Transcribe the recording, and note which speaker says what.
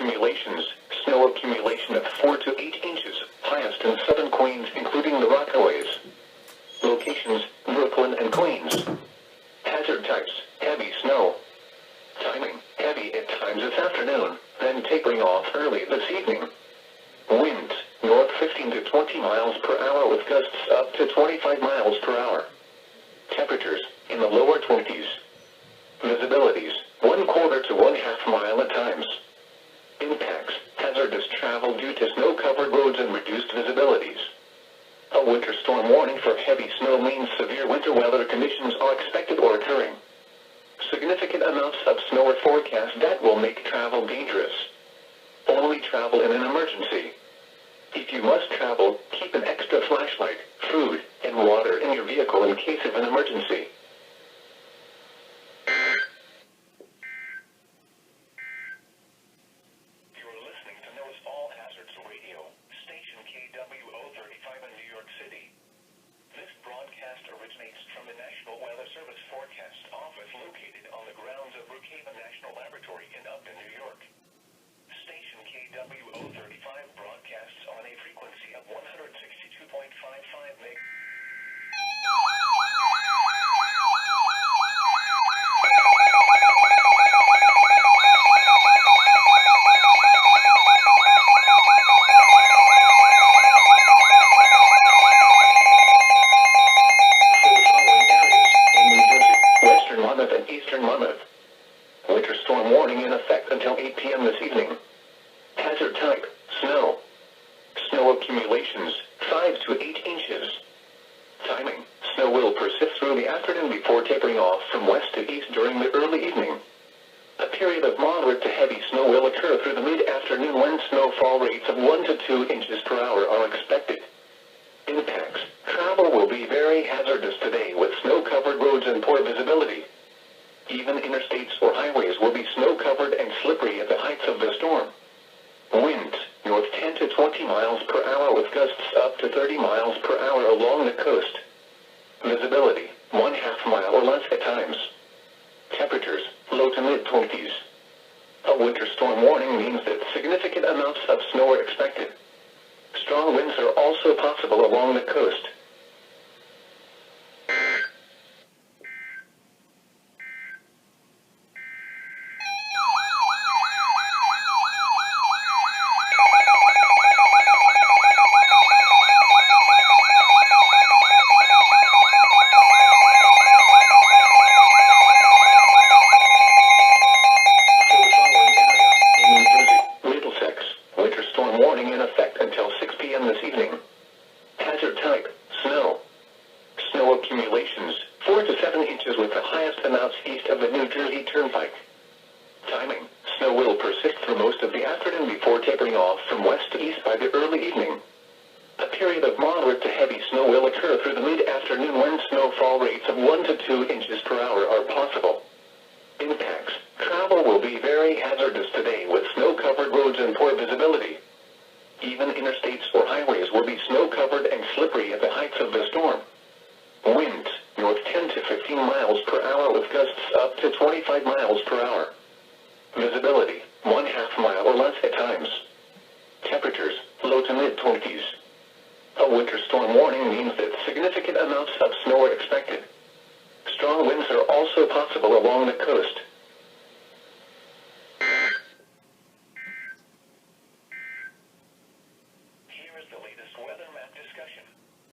Speaker 1: accumulations, snow accumulation of 4 to 8 inches, highest in southern Queens including the Rockaways. Locations, Brooklyn and Queens. Hazard types, heavy snow. Timing, heavy at times this afternoon, then tapering off early this evening. Winds, north 15 to 20 miles per hour with gusts up to 25 miles per hour. Temperatures, in the lower 20s. Visibilities, 1/4 to 1/2 mile at times. Impacts, hazardous travel due to snow-covered roads and reduced visibilities. A winter storm warning for heavy snow means severe winter weather conditions are expected or occurring. Significant amounts of snow are forecast that will make travel dangerous. Only travel in an emergency. If you must travel, keep an extra flashlight, food, and water in your vehicle in case of an emergency. You're listening to NOAA's All Hazards Radio, station KWO35 in New York City. This broadcast originates from the National Weather Service Forecast Office located on the grounds of Brookhaven National Laboratory in Upton, New York. Station KWO35 broadcasts on a frequency of 162.55 MHz. And eastern Monmouth. Winter storm warning in effect until 8 p.m. this evening. Hazard type, snow. Snow accumulations, 5 to 8 inches. Timing, snow will persist through the afternoon before tapering off from west to east during the early evening. A period of moderate to heavy snow will occur through the mid-afternoon when snowfall rates of 1 to 2 inches per hour are expected. Impacts, travel will be very hazardous today with snow-covered roads and poor visibility. Even interstates or highways will be snow-covered and slippery at the heights of the storm. Winds, north 10 to 20 miles per hour with gusts up to 30 miles per hour along the coast. Visibility, 1/2 mile or less at times. Temperatures, low to mid-20s. A winter storm warning means that significant amounts of snow are expected. Strong winds are also possible along the coast. Warning in effect until 6 p.m. this evening. Hazard type, snow. Snow accumulations, 4 to 7 inches with the highest amounts east of the New Jersey Turnpike. Timing, snow will persist through most of the afternoon before tapering off from west to east by the early evening. A period of moderate to heavy snow will occur through the mid-afternoon when snowfall rates of 1 to 2 inches per hour are possible.